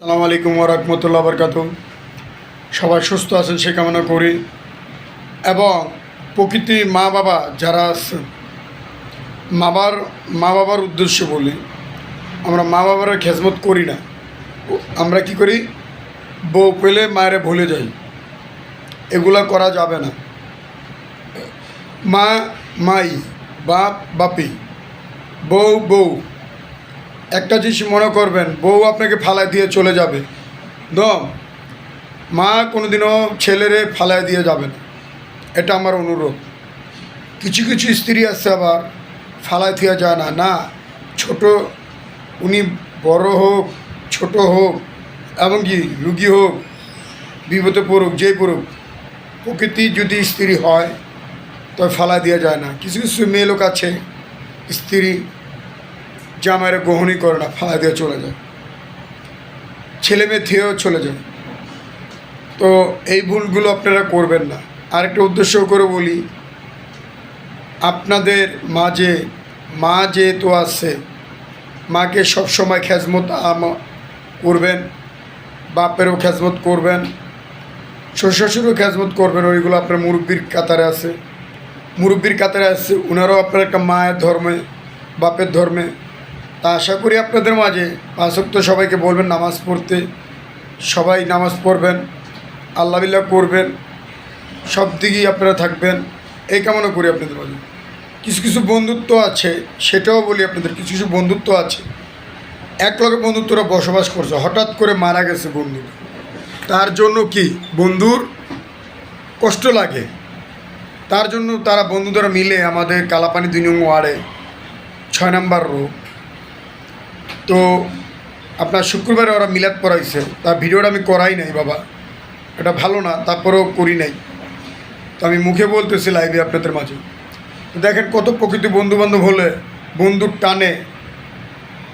আসসালামু আলাইকুম ওয়া রাহমাতুল্লাহি ওয়া বারাকাতুহু। সবাই সুস্থ আছেন সে কামনা করি। এবং প্রকৃতি মা বাবা যারা আছেন, মা বাবার উদ্দেশ্যে বলি, আমরা মা বাবার খেজমত করি না। আমরা কি করি? বউ পেলে মায়েরে ভুলে যাই। এগুলা করা যাবে না। মা মাই, বাপ বাপি, বউ বউ। একটা জিনিস মনে করবেন, বউ আপনাকে ফালায় দিয়ে চলে যাবে, মা কোনোদিনও ছেলেরে ফালায় দিয়ে যাবে না। এটা আমার অনুরোধ। কিছু কিছু স্ত্রী আছে আবার ফালায় দেওয়া যায় না, না ছোট, উনি বড় হোক ছোট হোক এমনকি রুগী হোক, বিপদে পড়ুক যেই পড়ুক, প্রকৃতি যদি স্ত্রী হয় তবে ফালায় দেওয়া যায় না। কিছু কিছু মেয়ে লোক আছে স্ত্রী জামাইয়ের গ্রহণই করে না, ফালা দিয়ে চলে যায়, ছেলে মেয়ে থেয়েও চলে যায়। তো এই ভুলগুলো আপনারা করবেন না। আরেকটা উদ্দেশ্য করে বলি, আপনাদের মাঝে মা যেহেতু আছে, মাকে সবসময় খেজমত করবেন, বাপেরও খেজমত করবেন, শ্বশুরও খেজমত করবেন। ওইগুলো আপনার মুরব্বির কাতারে আছে, ওনারাও আপনার একটা মায়ের ধর্মে, বাপের ধর্মে। তা আশা করি আপনাদের মাঝে 5 ওয়াক্ত সবাইকে বলবেন নামাজ পড়তে, সবাই নামাজ পড়বেন, আল্লাহ বিল্লাহ করবেন, সব দিকেই আপনারা থাকবেন, এই কামনা করি আপনাদের মাঝে। কিছু কিছু বন্ধুত্ব আছে, সেটাও বলি আপনাদের, কিছু কিছু বন্ধুত্ব আছে, এক লগে বন্ধুত্বরা বসবাস করছে, হঠাৎ করে মারা গেছে বন্ধু, তার জন্য কি বন্ধুর কষ্ট লাগে, তার জন্য তারা বন্ধুরা মিলে আমাদের কালাপানি 2 নং ওয়ার্ডে 6 নম্বর রোড, তো আপনার শুক্রবারে ওরা মিলাদ পড়াইছে, তার ভিডিওটা আমি করাই নাই বাবা, এটা ভালো না, তারপরেও করি নাই। তো আমি মুখে বলতেছি লাইভে আপনাদের মাঝে। দেখেন কত প্রকৃতি বন্ধুবান্ধব হলে বন্ধুর টানে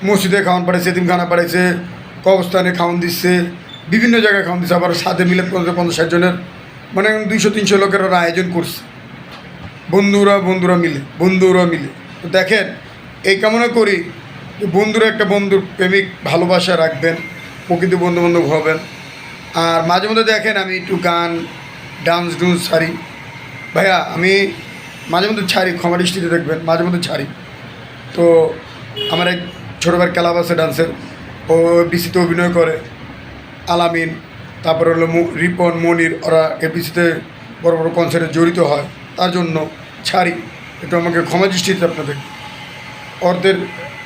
মসজিদে খাওয়ান পাঠাইছে, এতিমখানা পাঠাইছে, কবরস্থানে খাওয়ান দিচ্ছে, বিভিন্ন জায়গায় খাওয়ান দিচ্ছে, আবার সাথে মিলাদ 50-60 জনের, মানে 200-300 লোকের ওরা আয়োজন করছে, বন্ধুরা মিলে। তো দেখেন, এই কামনা করি যে বন্ধুরা একটা বন্ধুর প্রেমিক ভালোবাসা রাখবেন, প্রকৃতি বন্ধুবান্ধব হবেন। আর মাঝে মধ্যে দেখেন আমি একটু গান ডান্স ছাড়ি ভাইয়া, আমি মাঝে মধ্যে ছাড়ি, ক্ষমা দৃষ্টিতে দেখবেন, মাঝে মধ্যে ছাড়ি। তো আমার এক ছোটো ভাইয়ের ক্লাব আছে ডান্সের, ও বিসিতে অভিনয় করে, আলামিন, তারপর হলো রিপন, মনির, ওরা এপিসিতে বড় বড় কনসার্টে জড়িত হয়, তার জন্য ছাড়ি। একটু আমাকে ক্ষমা দৃষ্টিতে আপনাদের অর্ধের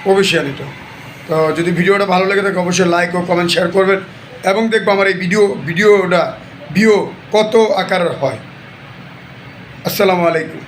প্রবেশিয়ান এটা। তো যদি ভিডিওটা ভালো লেগে থাকে অবশ্যই লাইক ও কমেন্ট শেয়ার করবেন, এবং দেখবো আমার এই ভিডিওটা ভিউ কত আকারের হয়। আসসালামু আলাইকুম।